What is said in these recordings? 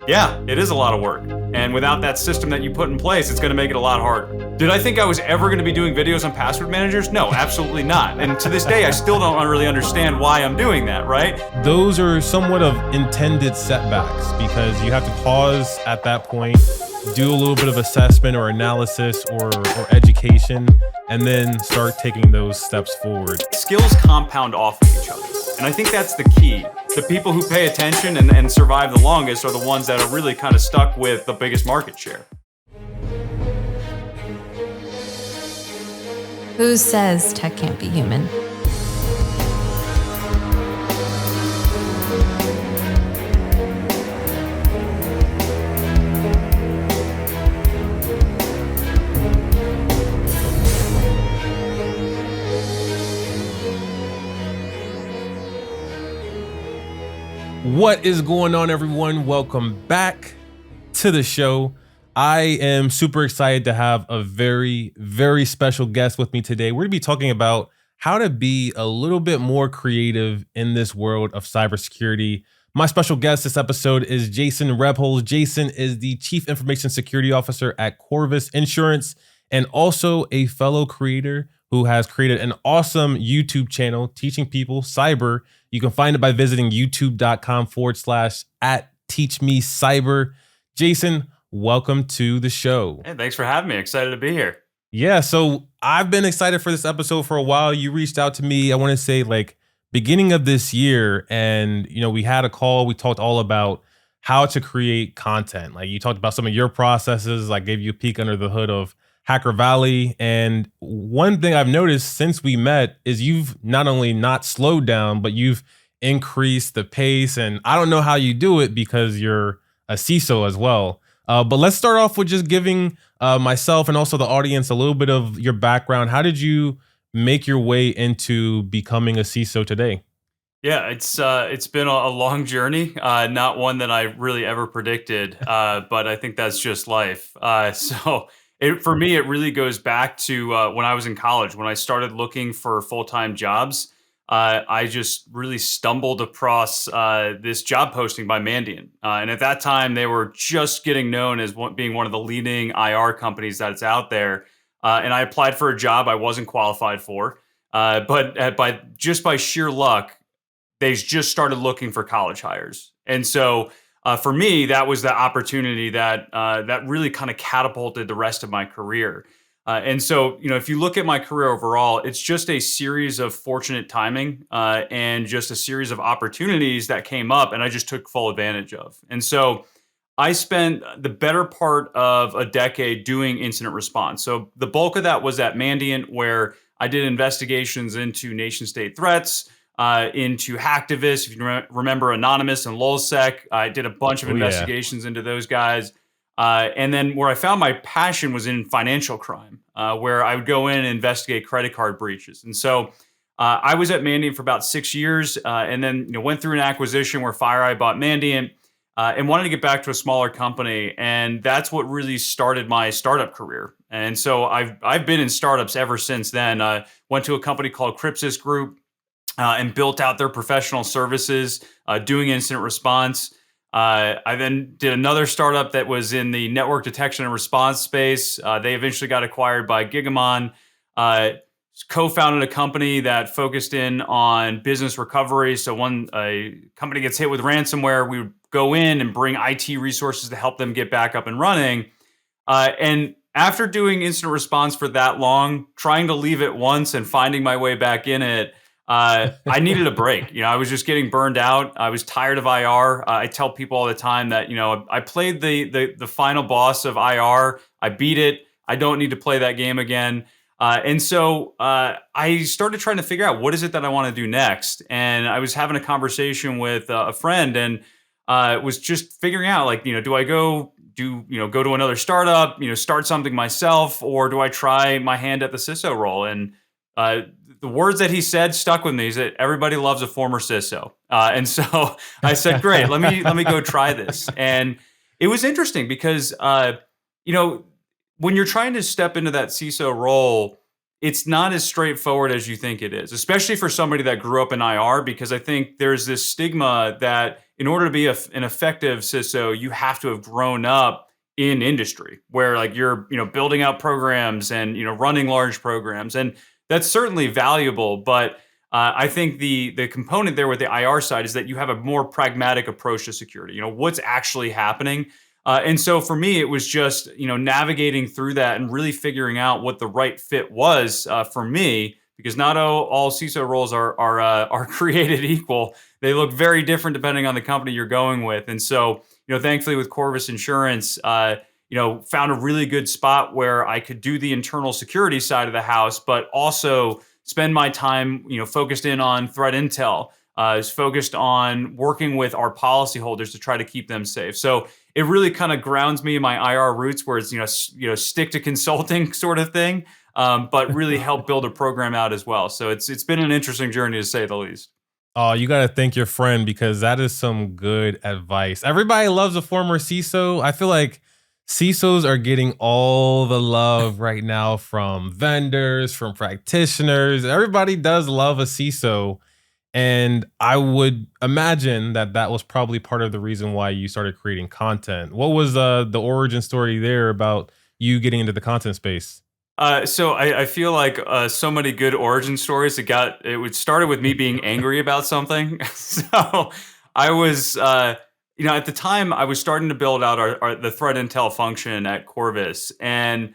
Yeah, it is a lot of work. And without that system that you put in place, it's going to make it a lot harder. Did I think I was ever going to be doing videos on password managers? No, absolutely not. And to this day, I still don't really understand why I'm doing that, right? Those are somewhat of intended setbacks because you have to pause at that point, do a little bit of assessment or analysis or education, and then start taking those steps forward. Skills compound off of each other. And I think that's the key. The people who pay attention and survive the longest are the ones that are really kind of stuck with the biggest market share. Who says tech can't be human? What is going on, everyone? Welcome back to the show. I am super excited to have a very, very special guest with me today. We're going to be talking about how to be a little bit more creative in this world of cybersecurity. My special guest this episode is Jason Rebholz. Jason is the Chief Information Security Officer at Corvus Insurance and also a fellow creator who has created an awesome YouTube channel teaching people cyber. You can find it by visiting youtube.com/@teachmecyber. Jason, welcome to the show. Hey, thanks for having me. Excited to be here. Yeah, so I've been excited for this episode for a while. You reached out to me, I want to say like beginning of this year, and we had a call. We talked all about how to create content. Like you talked about some of your processes. I gave you a peek under the hood of Hacker Valley. And one thing I've noticed since we met is you've not only not slowed down, but you've increased the pace. And I don't know how you do it because you're a CISO as well. But let's start off with just giving myself and also the audience a little bit of your background. How did you make your way into becoming a CISO today? Yeah, it's been a long journey, not one that I really ever predicted, but I think that's just life. For me, it really goes back to when I was in college, when I started looking for full-time jobs. I just really stumbled across this job posting by Mandiant. And at that time, they were just getting known as being one of the leading IR companies that's out there. And I applied for a job I wasn't qualified for. But by sheer luck, they just started looking for college hires. And so for me, that was the opportunity that really kind of catapulted the rest of my career. And so, if you look at my career overall, it's just a series of fortunate timing and just a series of opportunities that came up and I just took full advantage of. And so I spent the better part of a decade doing incident response. So the bulk of that was at Mandiant, where I did investigations into nation state threats, into hacktivists. If you remember Anonymous and LulzSec, I did a bunch of investigations into those guys. And then where I found my passion was in financial crime, where I would go in and investigate credit card breaches. And so I was at Mandiant for about 6 years, and then went through an acquisition where FireEye bought Mandiant, and wanted to get back to a smaller company. And that's what really started my startup career. And so I've been in startups ever since then. Went to a company called Crypsis Group and built out their professional services doing incident response. I then did another startup that was in the network detection and response space. They eventually got acquired by Gigamon. Co-founded a company that focused in on business recovery. So when a company gets hit with ransomware, we would go in and bring IT resources to help them get back up and running. And after doing incident response for that long, trying to leave it once and finding my way back in it, I needed a break. I was just getting burned out. I was tired of IR. I tell people all the time that, I played the final boss of IR. I beat it. I don't need to play that game again. And so I started trying to figure out what is it that I want to do next. And I was having a conversation with a friend and was just figuring out, like, do I go to another startup, start something myself, or do I try my hand at the CISO role? And the words that he said stuck with me. Is that everybody loves a former CISO. And so I said, great, let me go try this. And it was interesting because, when you're trying to step into that CISO role, it's not as straightforward as you think it is, especially for somebody that grew up in IR, because I think there's this stigma that in order to be an effective CISO, you have to have grown up in industry where like you're, building out programs and, running large programs. And that's certainly valuable. But I think the component there with the IR side is that you have a more pragmatic approach to security. What's actually happening. And so for me, it was just navigating through that and really figuring out what the right fit was for me, because not all CISO roles are created equal. They look very different depending on the company you're going with. And so thankfully with Corvus Insurance, found a really good spot where I could do the internal security side of the house, but also spend my time, focused in on threat intel, is focused on working with our policyholders to try to keep them safe. So it really kind of grounds me in my IR roots, where it's stick to consulting sort of thing, but really help build a program out as well. So it's been an interesting journey to say the least. Oh, you got to thank your friend, because that is some good advice. Everybody loves a former CISO. I feel like CISOs are getting all the love right now from vendors, from practitioners. Everybody does love a CISO. And I would imagine that was probably part of the reason why you started creating content. What was the origin story there about you getting into the content space? So I feel like so many good origin stories. It started with me being angry about something. So I was, at the time I was starting to build out the threat intel function at Corvus, and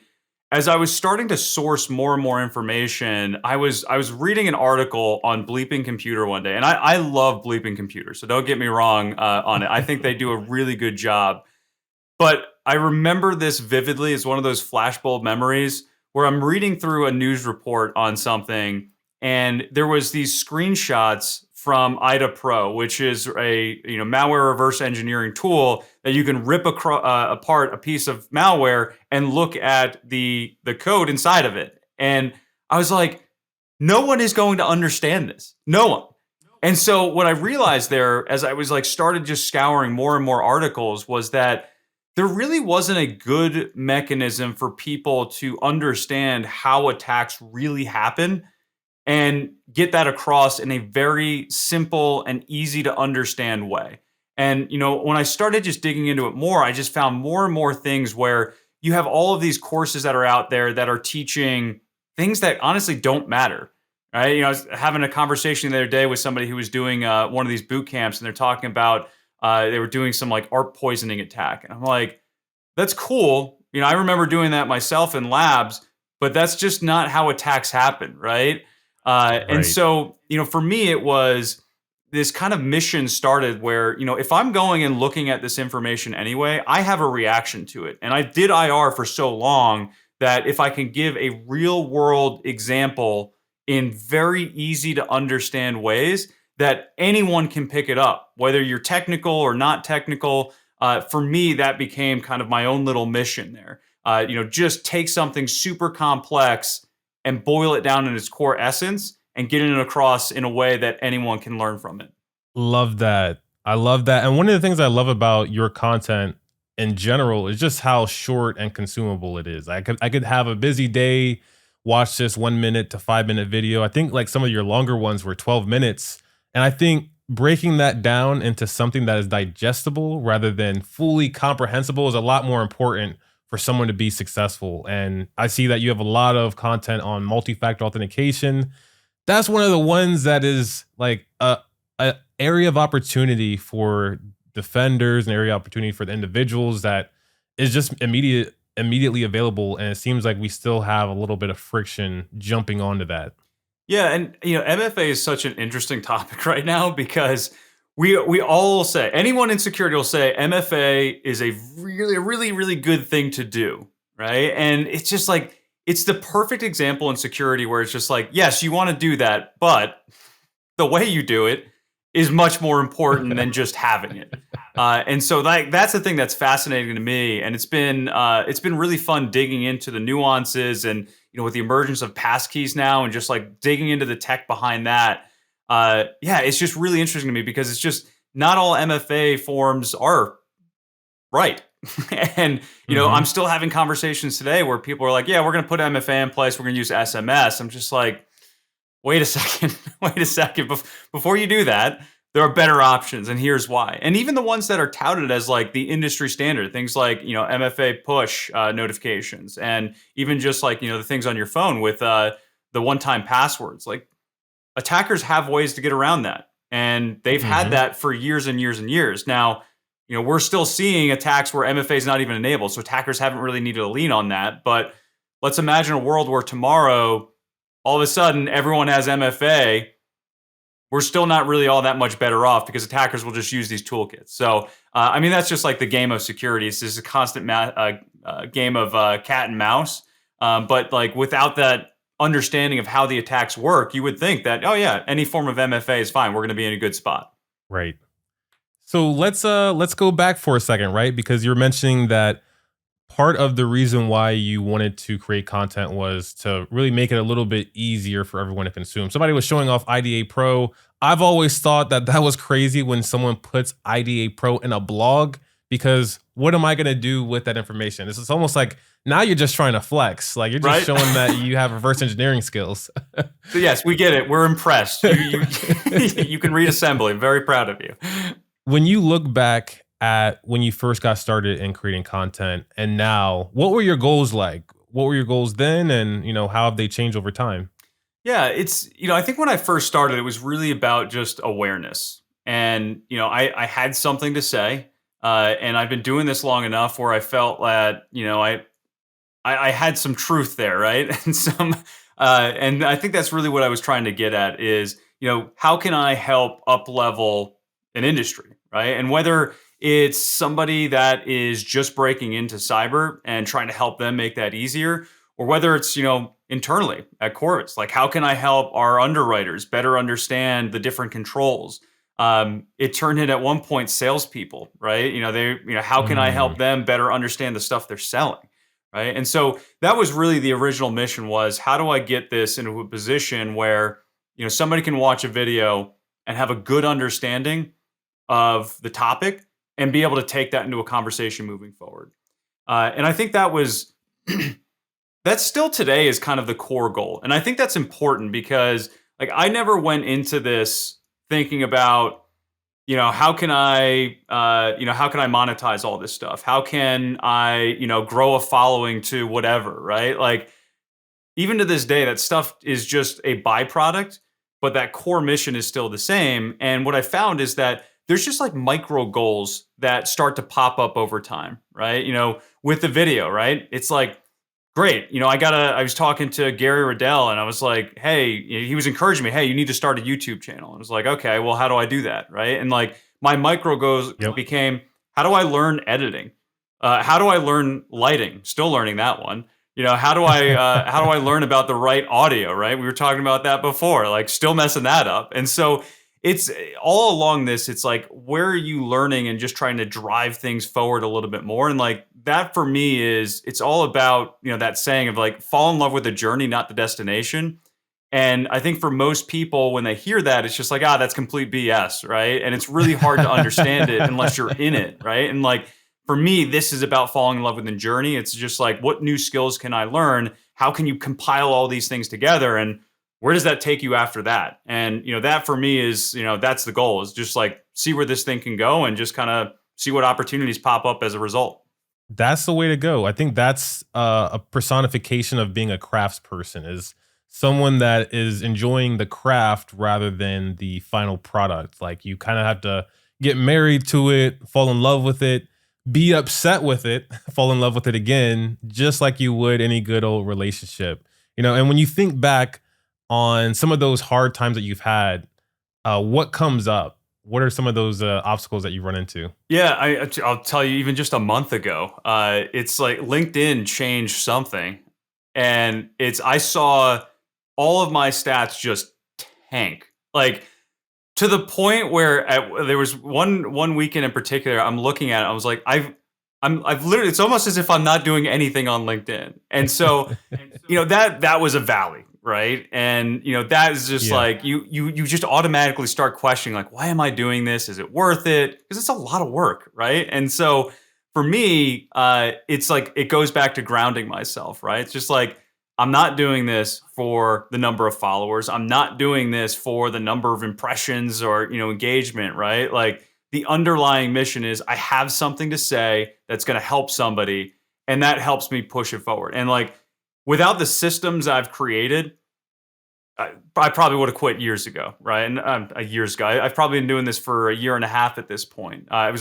as I was starting to source more and more information, I was reading an article on Bleeping Computer one day, and I love Bleeping Computer, so don't get me wrong on it. I think they do a really good job, but I remember this vividly as one of those flashbulb memories where I'm reading through a news report on something, and there was these screenshots from IDA Pro, which is a malware reverse engineering tool that you can rip apart a piece of malware and look at the code inside of it. And I was like, no one is going to understand this. No one. And so what I realized there, as I was started just scouring more and more articles, was that there really wasn't a good mechanism for people to understand how attacks really happen and get that across in a very simple and easy to understand way. And, when I started just digging into it more, I just found more and more things where you have all of these courses that are out there that are teaching things that honestly don't matter. Right? I was having a conversation the other day with somebody who was doing one of these boot camps, and they're talking about they were doing some ARP poisoning attack. And I'm like, that's cool. I remember doing that myself in labs, but that's just not how attacks happen, right? And so, for me, it was this kind of mission started where, if I'm going and looking at this information anyway, I have a reaction to it. And I did IR for so long that if I can give a real world example in very easy to understand ways, that anyone can pick it up, whether you're technical or not technical. For me, that became kind of my own little mission there. Just take something super complex and boil it down in its core essence and getting it across in a way that anyone can learn from it. Love that. I love that. And one of the things I love about your content in general is just how short and consumable it is. I could have a busy day, watch this 1 minute to 5 minute video. I think some of your longer ones were 12 minutes. And I think breaking that down into something that is digestible rather than fully comprehensible is a lot more important for someone to be successful. And I see that you have a lot of content on multi-factor authentication. That's one of the ones that is a area of opportunity for defenders, an area of opportunity for the individuals that is just immediately available. And it seems like we still have a little bit of friction jumping onto that. Yeah, and MFA is such an interesting topic right now, because we all say, anyone in security will say MFA is a really, really, really good thing to do, right? And it's just it's the perfect example in security where it's just yes, you want to do that, but the way you do it is much more important than just having it. And so that's the thing that's fascinating to me, and it's been really fun digging into the nuances, and with the emergence of passkeys now, and just digging into the tech behind that. It's just really interesting to me, because it's just not all MFA forms are right. And, I'm still having conversations today where people are like, yeah, we're going to put MFA in place. We're going to use SMS. I'm just like, wait a second. Before you do that, there are better options, and here's why. And even the ones that are touted as like the industry standard, things like, MFA push notifications, and even just like, the things on your phone with the one-time passwords. Like, attackers have ways to get around that, and they've had Mhm. that for years and years and years. Now, we're still seeing attacks where MFA is not even enabled, so attackers haven't really needed to lean on that. But let's imagine a world where tomorrow, all of a sudden, everyone has MFA. We're still not really all that much better off because attackers will just use these toolkits. So, that's just like the game of security. It's just a constant game of cat and mouse. But like without that understanding of how the attacks work, you would think that, oh yeah, any form of MFA is fine. We're going to be in a good spot. Right. So let's go back for a second, right? Because you're mentioning that part of the reason why you wanted to create content was to really make it a little bit easier for everyone to consume. Somebody was showing off IDA Pro. I've always thought that that was crazy when someone puts IDA Pro in a blog, because what am I going to do with that information? It's almost like now you're just trying to flex. Like, you're just Right? showing that you have reverse engineering skills. So yes, we get it. We're impressed. You can read assembly. Very proud of you. When you look back at when you first got started in creating content and now, what were your goals like? What were your goals then, and how have they changed over time? Yeah, it's, I think when I first started, it was really about just awareness. And, I had something to say. And I've been doing this long enough where I felt that, I had some truth there, right? And I think that's really what I was trying to get at is, how can I help up level an industry, right? And whether it's somebody that is just breaking into cyber and trying to help them make that easier, or whether it's, internally at Corvus, like how can I help our underwriters better understand the different controls? It turned in at one point salespeople, right? How can I Mm, help them better understand the stuff they're selling? Right. And so that was really the original mission, was how do I get this into a position where, somebody can watch a video and have a good understanding of the topic and be able to take that into a conversation moving forward. And I think that was, that still today is kind of the core goal. And I think that's important because like I never went into this thinking about, how can I monetize all this stuff? How can I, grow a following to whatever, right? Like, even to this day, that stuff is just a byproduct, but that core mission is still the same. And what I found is that there's just like micro goals that start to pop up over time, right? With the video, right? It's like, great. I was talking to Gary Riddell and I was like, hey, he was encouraging me, hey, you need to start a YouTube channel. I was like, okay, well, how do I do that? Right. And like my micro goals yep. became, how do I learn editing? How do I learn lighting? Still learning that one. How do I learn about the right audio? Right. We were talking about that before, like still messing that up. And so it's all along this, it's like, where are you learning and just trying to drive things forward a little bit more? And like that for me it's all about, that saying of like, fall in love with the journey, not the destination. And I think for most people, when they hear that, it's just like, that's complete BS, right? And it's really hard to understand it unless you're in it, right? And like, for me, this is about falling in love with the journey. It's just like, what new skills can I learn? How can you compile all these things together? And where does that take you after that? And, that for me is, that's the goal, is just like see where this thing can go and just kind of see what opportunities pop up as a result. That's the way to go. I think that's a personification of being a crafts person, is someone that is enjoying the craft rather than the final product. Like, you kind of have to get married to it, fall in love with it, be upset with it, fall in love with it again, just like you would any good old relationship. And when you think back on some of those hard times that you've had, what comes up? What are some of those obstacles that you run into? Yeah, I'll tell you, even just a month ago, it's like LinkedIn changed something, and I saw all of my stats just tank, like to the point where there was one weekend in particular. I'm looking at it, I was like, I've literally, it's almost as if I'm not doing anything on LinkedIn, and so that was a valley. Right. And, that is just Yeah. like you just automatically start questioning, like, why am I doing this? Is it worth it? Because it's a lot of work. Right. And so for me, it's like it goes back to grounding myself. Right. It's just like I'm not doing this for the number of followers. I'm not doing this for the number of impressions or, engagement, right? Like the underlying mission is I have something to say that's going to help somebody, and that helps me push it forward. And like without the systems I've created, I probably would have quit years ago, right? And years ago, I've probably been doing this for a year and a half at this point. I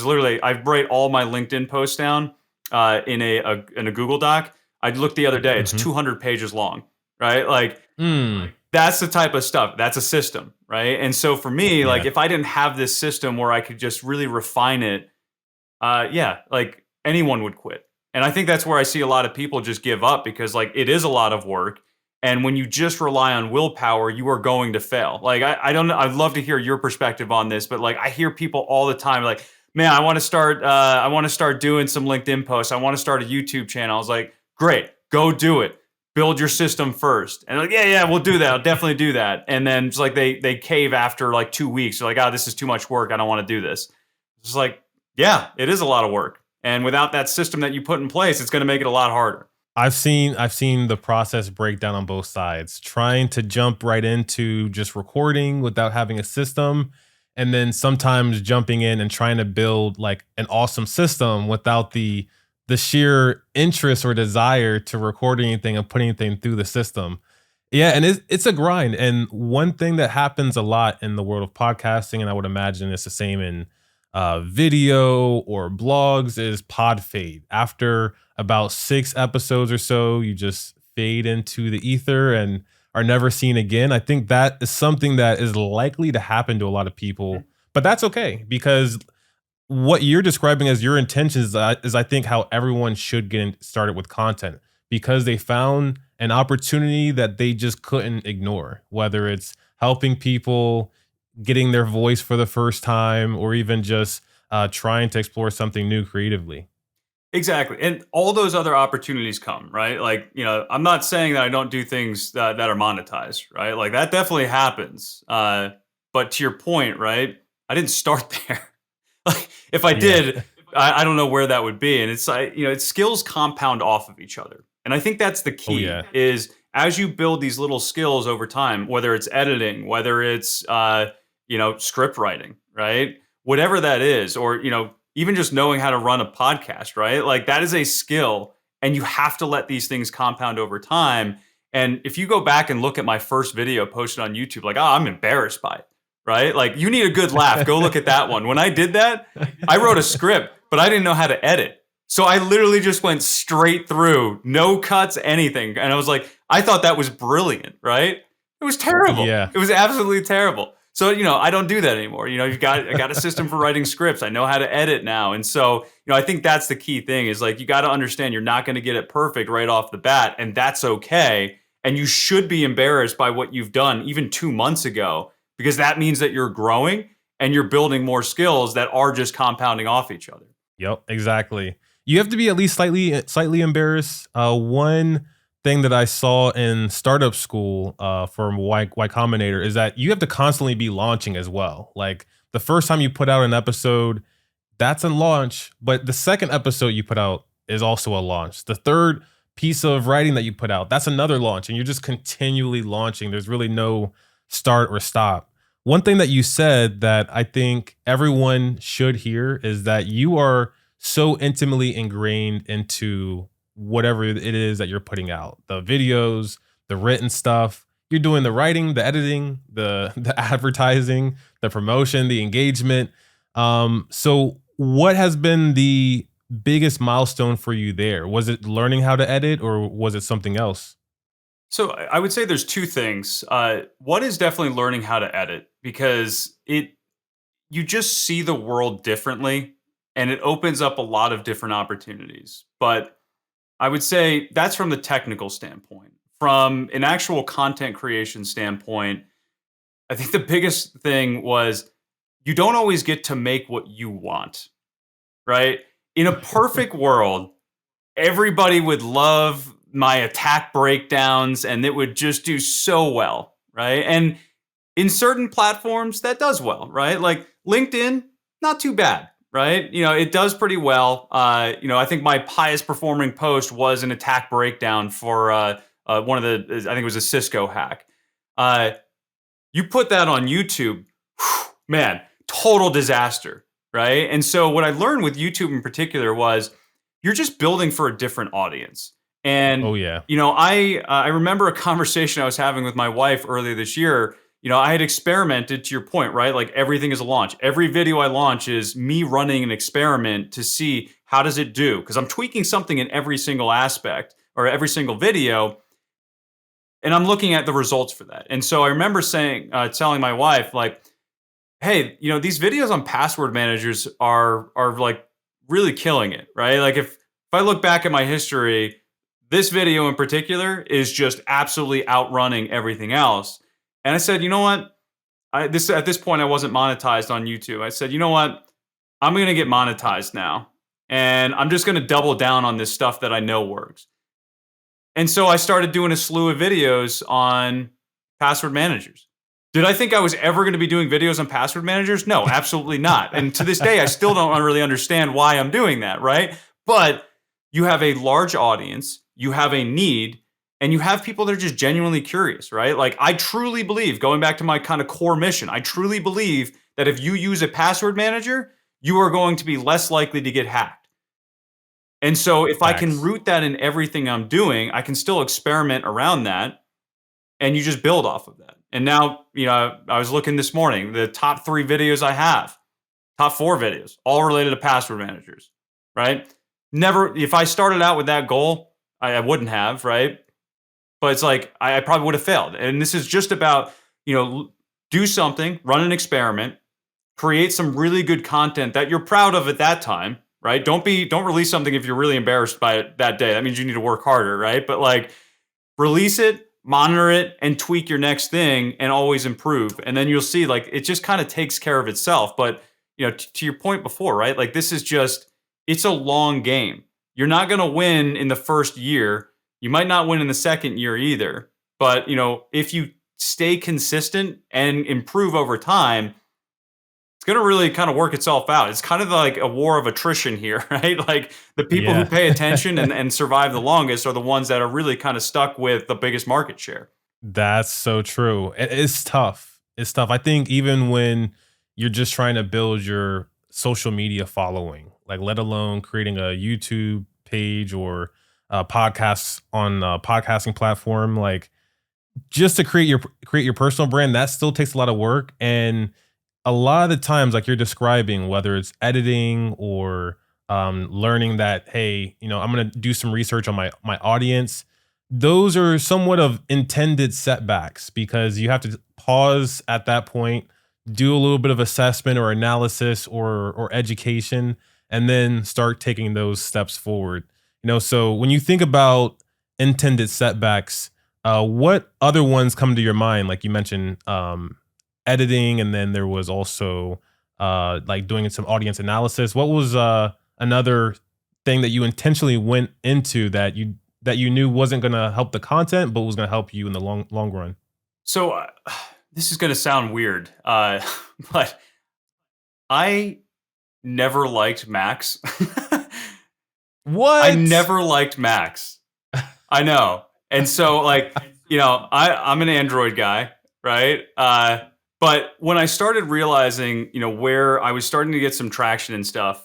write all my LinkedIn posts down in a Google Doc. I looked the other day; it's Mhm. 200 pages long, right? Like Mm. that's the type of stuff. That's a system, right? And so for me, like Yeah. if I didn't have this system where I could just really refine it, yeah, like anyone would quit. And I think that's where I see a lot of people just give up because like it is a lot of work. And when you just rely on willpower, you are going to fail. Like I don't know. I'd love to hear your perspective on this, but like I hear people all the time like, man, I want to start. I want to start doing some LinkedIn posts. I want to start a YouTube channel. I was like, great, go do it. Build your system first. And like, yeah, we'll do that. I'll definitely do that. And then it's like they cave after like 2 weeks. They're like, oh, this is too much work. I don't want to do this. It's like, yeah, it is a lot of work. And without that system that you put in place, it's going to make it a lot harder. I've seen the process break down on both sides, trying to jump right into just recording without having a system, and then sometimes jumping in and trying to build like an awesome system without the sheer interest or desire to record anything and put anything through the system. Yeah, and it's a grind. And one thing that happens a lot in the world of podcasting, and I would imagine it's the same in video or blogs, is pod fade. After about 6 episodes or so, you just fade into the ether and are never seen again. I think that is something that is likely to happen to a lot of people, but that's okay because what you're describing as your intentions is I think how everyone should get started with content because they found an opportunity that they just couldn't ignore, whether it's helping people, getting their voice for the first time, or even just trying to explore something new creatively. Exactly. And all those other opportunities come, right? Like, I'm not saying that I don't do things that are monetized, right? Like that definitely happens. But to your point, right? I didn't start there. Like if I Yeah. did, I don't know where that would be. And it's like, it's skills compound off of each other. And I think that's the Oh key yeah. is as you build these little skills over time, whether it's editing, whether it's, script writing, right? Whatever that is, or, even just knowing how to run a podcast, right? Like that is a skill and you have to let these things compound over time. And if you go back and look at my first video posted on YouTube, like, oh, I'm embarrassed by it, right? Like you need a good laugh. Go look at that one. When I did that, I wrote a script, but I didn't know how to edit. So I literally just went straight through, no cuts, anything. And I was like, I thought that was brilliant, right? It was terrible. Yeah. It was absolutely terrible. So, I don't do that anymore. I got a system for writing scripts. I know how to edit now. And so, I think that's the key thing is like, you got to understand you're not going to get it perfect right off the bat. And that's okay. And you should be embarrassed by what you've done even 2 months ago, because that means that you're growing and you're building more skills that are just compounding off each other. Yep, exactly. You have to be at least slightly embarrassed. One thing that I saw in startup school from Y Combinator is that you have to constantly be launching as well. Like the first time you put out an episode, that's a launch, but the second episode you put out is also a launch. The third piece of writing that you put out, that's another launch, and you're just continually launching. There's really no start or stop. One thing that you said that I think everyone should hear is that you are so intimately ingrained into whatever it is that you're putting out, the videos, the written stuff. You're doing the writing, the editing, the advertising, the promotion, the engagement. So what has been the biggest milestone for you there? Was it learning how to edit or was it something else? So I would say there's two things. One is definitely learning how to edit because you just see the world differently and it opens up a lot of different opportunities. But I would say that's from the technical standpoint. From an actual content creation standpoint, I think the biggest thing was you don't always get to make what you want, right? In a perfect world, everybody would love my attack breakdowns and it would just do so well, right? And in certain platforms, that does well, right? Like LinkedIn, not too bad, right? It does pretty well. I think my highest performing post was an attack breakdown for one of the, I think it was a Cisco hack. You put that on YouTube, man, total disaster, right? And so what I learned with YouTube in particular was you're just building for a different audience. And Oh yeah. I remember a conversation I was having with my wife earlier this year. I had experimented, to your point, right? Like everything is a launch. Every video I launch is me running an experiment to see how does it do, because I'm tweaking something in every single aspect or every single video, and I'm looking at the results for that. And so I remember telling my wife, like, hey, these videos on password managers are like really killing it, right? Like if I look back at my history, this video in particular is just absolutely outrunning everything else. And I said, you know what? At this point, I wasn't monetized on YouTube. I said, you know what? I'm going to get monetized now. And I'm just going to double down on this stuff that I know works. And so I started doing a slew of videos on password managers. Did I think I was ever going to be doing videos on password managers? No, absolutely not. And to this day, I still don't really understand why I'm doing that, right? But you have a large audience, you have a need, and you have people that are just genuinely curious, right? Like I truly believe, going back to my kind of core mission, I truly believe that if you use a password manager, you are going to be less likely to get hacked. And so if I can root that in everything I'm doing, I can still experiment around that, and you just build off of that. And now, I was looking this morning, the top 3 videos I have, top 4 videos, all related to password managers, right? Never, if I started out with that goal, I wouldn't have, right? But it's like, I probably would have failed. And this is just about, do something, run an experiment, create some really good content that you're proud of at that time, right? Don't release something if you're really embarrassed by it that day. That means you need to work harder, right? But like, release it, monitor it, and tweak your next thing and always improve. And then you'll see, like, it just kind of takes care of itself. But, to your point before, right? Like, this is just, it's a long game. You're not going to win in the first year. You might not win in the second year either. But, if you stay consistent and improve over time, it's going to really kind of work itself out. It's kind of like a war of attrition here, right? Like the people who pay attention and survive the longest are the ones that are really kind of stuck with the biggest market share. That's so true. It's tough. It's tough. I think even when you're just trying to build your social media following, like let alone creating a YouTube page or podcasts on a podcasting platform, like just to create your personal brand, that still takes a lot of work. And a lot of the times, like you're describing, whether it's editing or learning that, hey, I'm going to do some research on my audience, those are somewhat of intended setbacks because you have to pause at that point, do a little bit of assessment or analysis or education, and then start taking those steps forward. So when you think about intended setbacks, what other ones come to your mind? Like you mentioned, editing, and then there was also like doing some audience analysis. What was another thing that you intentionally went into that you knew wasn't going to help the content, but was going to help you in the long run? So this is going to sound weird, but I never liked Macs. What? I never liked Macs. I know. And so like, I'm an Android guy, right? But when I started realizing, where I was starting to get some traction and stuff,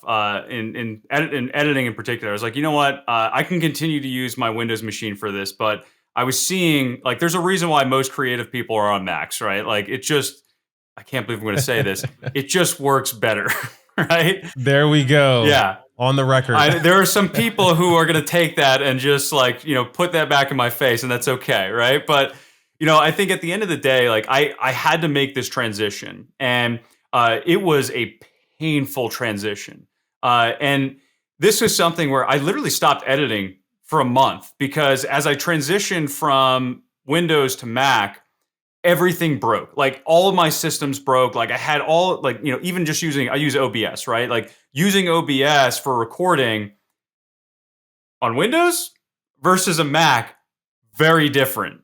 in editing in particular, I was like, you know what? I can continue to use my Windows machine for this, but I was seeing, like, there's a reason why most creative people are on Macs, right? Like, I can't believe I'm going to say this. It just works better, right? There we go. Yeah. On the record. There are some people who are going to take that and just like, put that back in my face, and that's okay, right? But I think at the end of the day, like I had to make this transition, and it was a painful transition. And this was something where I literally stopped editing for a month because as I transitioned from Windows to Mac, everything broke. Like all of my systems broke. Like I had all like, even just I use OBS, right? Like using OBS for recording on Windows versus a Mac, very different.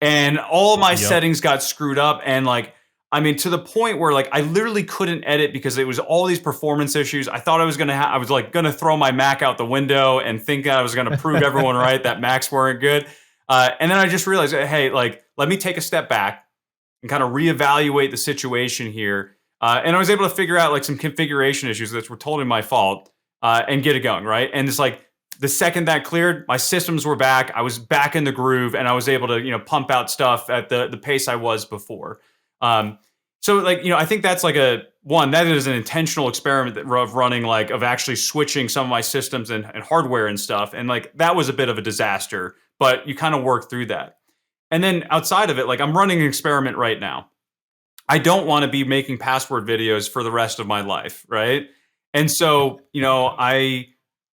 And all my settings got screwed up. And like, to the point where like I literally couldn't edit because it was all these performance issues. I thought I was I was like going to throw my Mac out the window and think I was going to prove everyone right that Macs weren't good. And then I just realized, hey, like, let me take a step back and kind of reevaluate the situation here. And I was able to figure out like some configuration issues that were totally my fault and get it going, right? And it's like the second that cleared, my systems were back. I was back in the groove, and I was able to, pump out stuff at the pace I was before. So like, I think that's like that is an intentional experiment of running, like, of actually switching some of my systems and hardware and stuff. And like, that was a bit of a disaster, but you kind of work through that. And then outside of it, like, I'm running an experiment right now. I don't want to be making password videos for the rest of my life, right? And so, I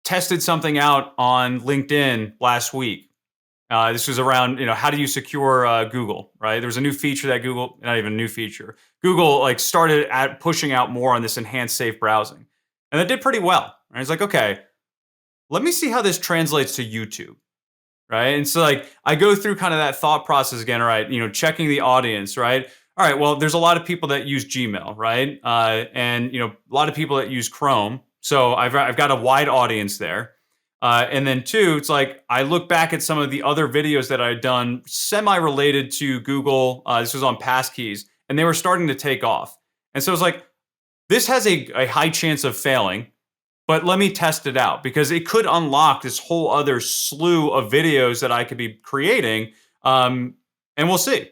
tested something out on LinkedIn last week. This was around, how do you secure Google, right? There was a new feature that Google, not even a new feature, Google like started at pushing out more on this enhanced safe browsing. And that did pretty well. Right? It's like, okay, let me see how this translates to YouTube. Right. And so like I go through kind of that thought process again, right? Checking the audience, right? All right, well, there's a lot of people that use Gmail, right? And a lot of people that use Chrome. So I've got a wide audience there. And then two, it's like I look back at some of the other videos that I'd done semi-related to Google. This was on passkeys, and they were starting to take off. And so it's like, this has a high chance of failing, but let me test it out because it could unlock this whole other slew of videos that I could be creating. And we'll see.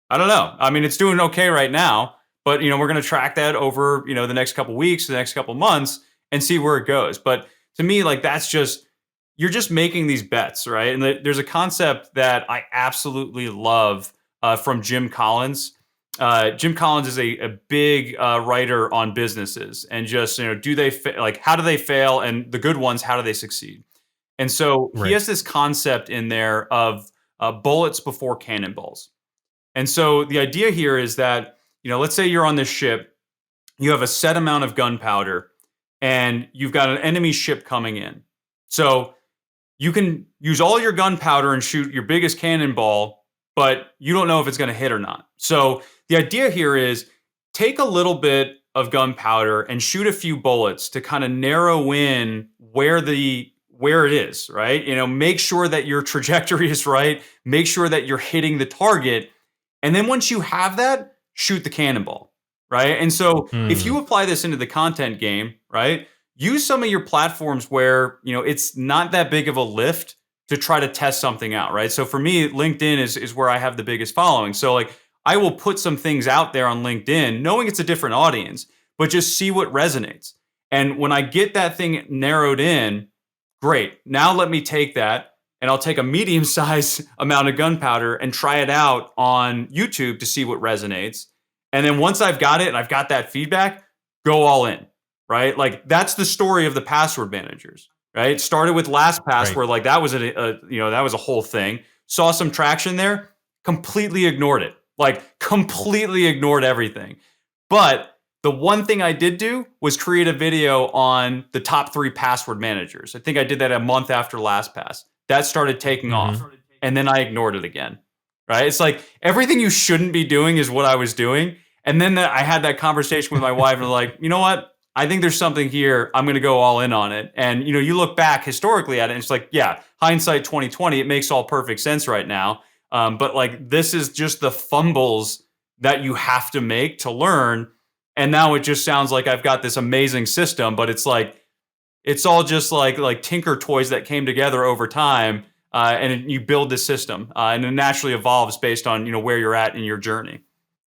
I don't know. I mean, it's doing okay right now, but we're going to track that over, the next couple weeks, the next couple months, and see where it goes. But to me, like, you're just making these bets, right? And there's a concept that I absolutely love from Jim Collins. Jim Collins is a big writer on businesses and just, do they how do they fail? And the good ones, how do they succeed? And so he has this concept in there of bullets before cannonballs. And so the idea here is that, let's say you're on this ship, you have a set amount of gunpowder, and you've got an enemy ship coming in. So you can use all your gunpowder and shoot your biggest cannonball, but you don't know if it's going to hit or not. So the idea here is take a little bit of gunpowder and shoot a few bullets to kind of narrow in where it is, right? Make sure that your trajectory is right. Make sure that you're hitting the target. And then once you have that, shoot the cannonball, right? And so if you apply this into the content game, right, use some of your platforms where, it's not that big of a lift to try to test something out, right? So for me, LinkedIn is where I have the biggest following. So like I will put some things out there on LinkedIn knowing it's a different audience, but just see what resonates. And when I get that thing narrowed in, great. Now let me take that, and I'll take a medium-sized amount of gunpowder and try it out on YouTube to see what resonates. And then once I've got it and I've got that feedback, go all in, right? Like that's the story of the password managers, right? Started with LastPass, where like that was that was a whole thing. Saw some traction there, completely ignored it. Like completely ignored everything. But the one thing I did do was create a video on the top 3 password managers. I think I did that a month after LastPass. That started taking off, and then I ignored it again, right? It's like everything you shouldn't be doing is what I was doing. And then I had that conversation with my wife and like, you know what? I think there's something here. I'm going to go all in on it. And, you look back historically at it and it's like, yeah, hindsight 2020, it makes all perfect sense right now. But like, this is just the fumbles that you have to make to learn. And now it just sounds like I've got this amazing system, but it's like, it's all just like tinker toys that came together over time, and you build this system, and it naturally evolves based on where you're at in your journey.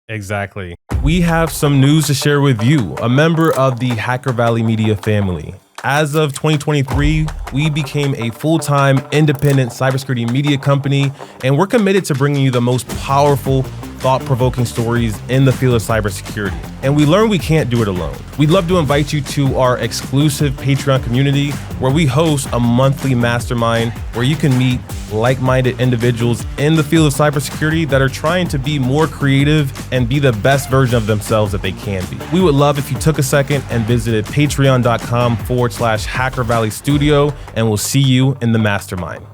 Exactly. We have some news to share with you, a member of the Hacker Valley Media family. As of 2023, we became a full-time independent cybersecurity media company, and we're committed to bringing you the most powerful, thought-provoking stories in the field of cybersecurity. And we learned we can't do it alone. We'd love to invite you to our exclusive Patreon community where we host a monthly mastermind where you can meet like-minded individuals in the field of cybersecurity that are trying to be more creative and be the best version of themselves that they can be. We would love if you took a second and visited patreon.com/Hacker Valley Studio, and we'll see you in the mastermind.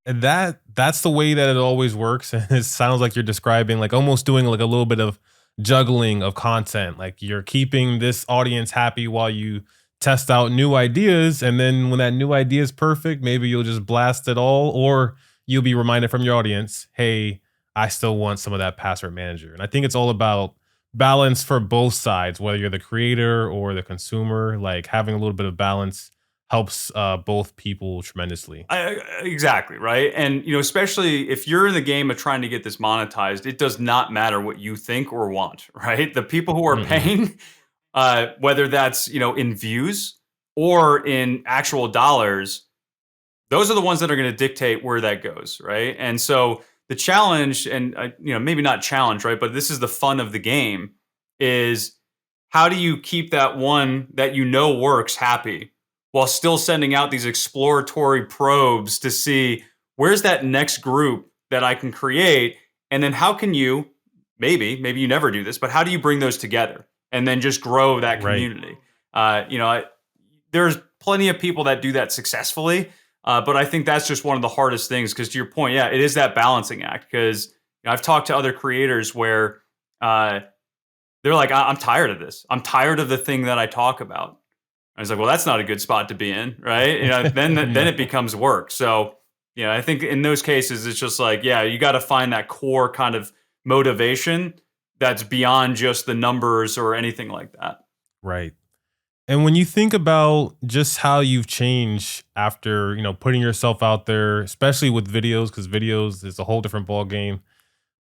And that's the way that it always works. And it sounds like you're describing like almost doing like a little bit of juggling of content. Like you're keeping this audience happy while you test out new ideas. And then when that new idea is perfect, maybe you'll just blast it all, or you'll be reminded from your audience, hey, I still want some of that password manager. And I think it's all about balance for both sides, whether you're the creator or the consumer. Like having a little bit of balance helps both people tremendously. Exactly, right? And especially if you're in the game of trying to get this monetized, it does not matter what you think or want, right? The people who are Mm-mm. paying, whether that's in views or in actual dollars, those are the ones that are going to dictate where that goes, right? And so the challenge, and maybe not challenge, right? But this is the fun of the game: is how do you keep that one that works happy while still sending out these exploratory probes to see where's that next group that I can create, and then how can you maybe you never do this, but how do you bring those together and then just grow that Right. community? There's plenty of people that do that successfully. But I think that's just one of the hardest things because, to your point, yeah, it is that balancing act. Because I've talked to other creators where they're like, I'm tired of this. I'm tired of the thing that I talk about. I was like, well, that's not a good spot to be in, right? Then No. it becomes work. So, I think in those cases, it's just like, yeah, you got to find that core kind of motivation that's beyond just the numbers or anything like that. Right. And when you think about just how you've changed after, putting yourself out there, especially with videos, because videos is a whole different ball game.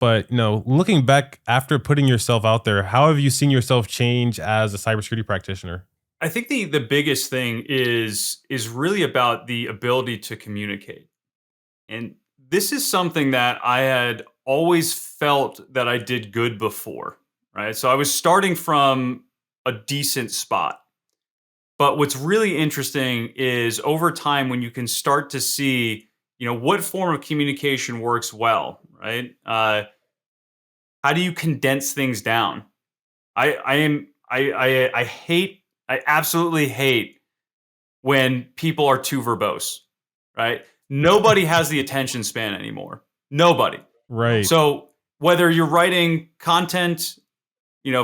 But, looking back after putting yourself out there, how have you seen yourself change as a cybersecurity practitioner? I think the biggest thing is really about the ability to communicate. And this is something that I had always felt that I did good before, right? So I was starting from a decent spot. But what's really interesting is over time when you can start to see, what form of communication works well, right? How do you condense things down? I hate, I absolutely hate when people are too verbose, right? Nobody has the attention span anymore. Nobody. Right. So whether you're writing content,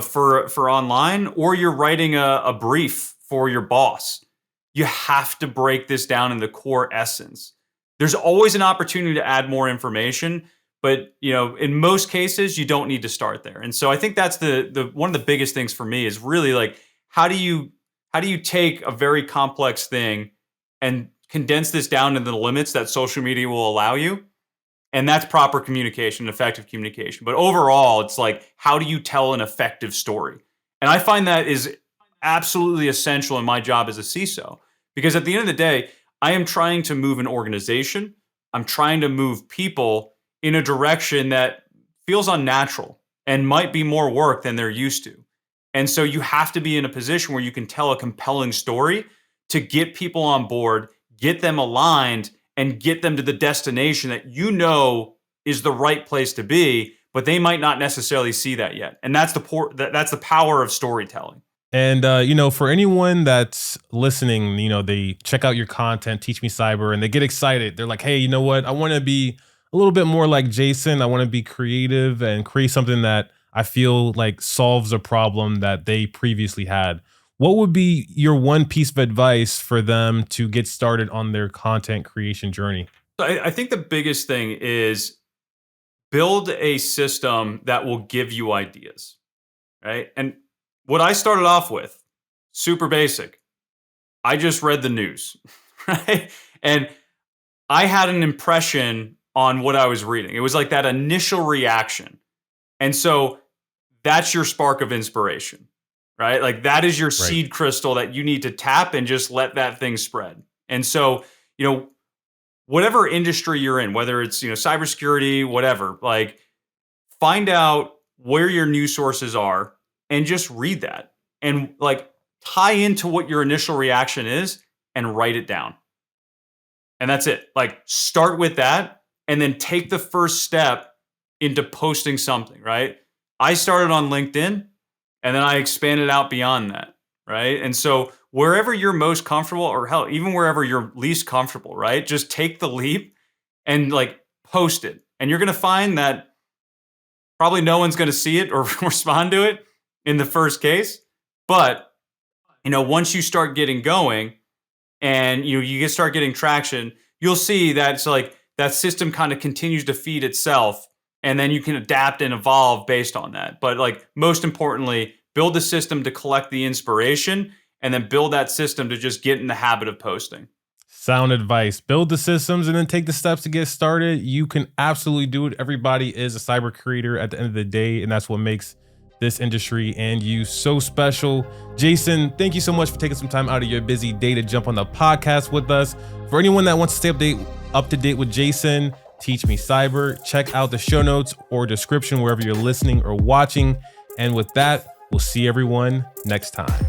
for online, or you're writing a brief for your boss, you have to break this down in the core essence. There's always an opportunity to add more information, but in most cases, you don't need to start there. And so I think that's the one of the biggest things for me is really like how do you take a very complex thing and condense this down into the limits that social media will allow you? And that's proper communication, effective communication. But overall, it's like, how do you tell an effective story? And I find that is absolutely essential in my job as a CISO. Because at the end of the day, I am trying to move an organization. I'm trying to move people in a direction that feels unnatural and might be more work than they're used to. And so you have to be in a position where you can tell a compelling story to get people on board, get them aligned, and get them to the destination that is the right place to be, but they might not necessarily see that yet. And that's that's the power of storytelling. And for anyone that's listening, they check out your content, Teach Me Cyber, and they get excited. They're like, hey, you know what? I want to be a little bit more like Jason. I want to be creative and create something that I feel like solves a problem that they previously had. What would be your one piece of advice for them to get started on their content creation journey? So I think the biggest thing is build a system that will give you ideas, right? And what I started off with, super basic. I just read the news, right? And I had an impression on what I was reading. It was like that initial reaction. And so that's your spark of inspiration, right? Like that is your Right. seed crystal that you need to tap and just let that thing spread. And so, whatever industry you're in, whether it's, cybersecurity, whatever, like find out where your news sources are and just read that and like tie into what your initial reaction is and write it down. And that's it. Like start with that and then take the first step into posting something, right? I started on LinkedIn and then I expanded out beyond that, right? And so wherever you're most comfortable, or hell, even wherever you're least comfortable, right? Just take the leap and like post it. And you're going to find that probably no one's going to see it or respond to it in the first case, but once you start getting going and you start getting traction, you'll see that it's like that system kind of continues to feed itself, and then you can adapt and evolve based on that. But like most importantly, build the system to collect the inspiration, and then build that system to just get in the habit of posting. Sound advice. Build the systems and then take the steps to get started. You can absolutely do it. Everybody is a cyber creator at the end of the day, and that's what makes this industry and you so special. Jason, thank you so much for taking some time out of your busy day to jump on the podcast with us. For anyone that wants to stay up to date with Jason, Teach Me Cyber, check out the show notes or description wherever you're listening or watching. And with that, we'll see everyone next time.